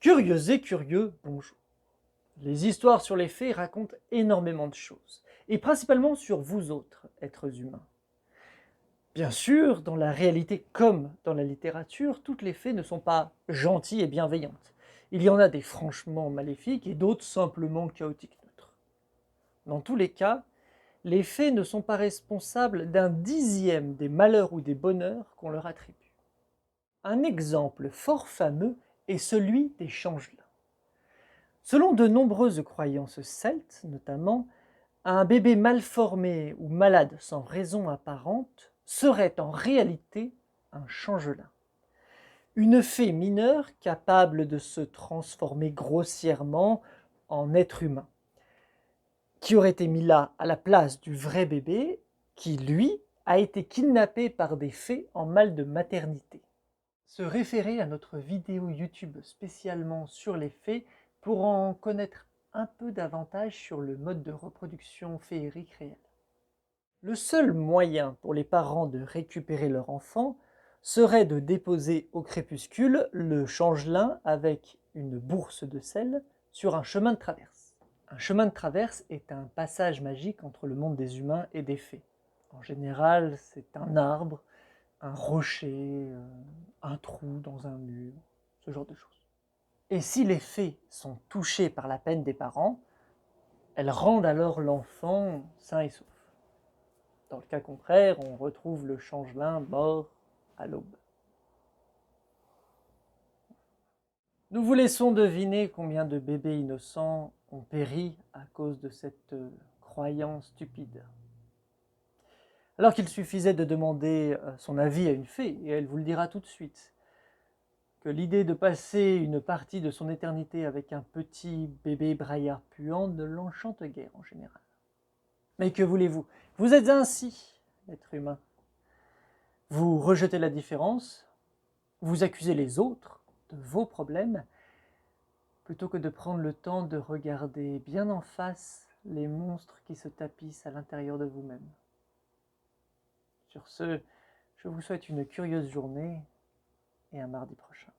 Curieuses et curieux, bonjour. Les histoires sur les fées racontent énormément de choses, et principalement sur vous autres, êtres humains. Bien sûr, dans la réalité comme dans la littérature, toutes les fées ne sont pas gentilles et bienveillantes. Il y en a des franchement maléfiques et d'autres simplement chaotiques neutres. Dans tous les cas, les fées ne sont pas responsables d'un dixième des malheurs ou des bonheurs qu'on leur attribue. Un exemple fort fameux est celui des changelins. Selon de nombreuses croyances celtes, notamment, un bébé mal formé ou malade sans raison apparente serait en réalité un changelin. Une fée mineure capable de se transformer grossièrement en être humain, qui aurait été mis là à la place du vrai bébé, qui, lui, a été kidnappé par des fées en mal de maternité. Se référer à notre vidéo YouTube spécialement sur les fées pour en connaître un peu davantage sur le mode de reproduction féerique réel. Le seul moyen pour les parents de récupérer leur enfant serait de déposer au crépuscule le changelin avec une bourse de sel sur un chemin de traverse. Un chemin de traverse est un passage magique entre le monde des humains et des fées. En général, c'est un arbre, un rocher, un trou dans un mur, ce genre de choses. Et si les fées sont touchées par la peine des parents, elles rendent alors l'enfant sain et sauf. Dans le cas contraire, on retrouve le changelin mort à l'aube. Nous vous laissons deviner combien de bébés innocents ont péri à cause de cette croyance stupide. Alors qu'il suffisait de demander son avis à une fée, et elle vous le dira tout de suite, que l'idée de passer une partie de son éternité avec un petit bébé braillard puant ne l'enchante guère en général. Mais que voulez-vous? Vous êtes ainsi, être humain. Vous rejetez la différence, vous accusez les autres de vos problèmes, plutôt que de prendre le temps de regarder bien en face les monstres qui se tapissent à l'intérieur de vous-même. Sur ce, je vous souhaite une curieuse journée et un mardi prochain.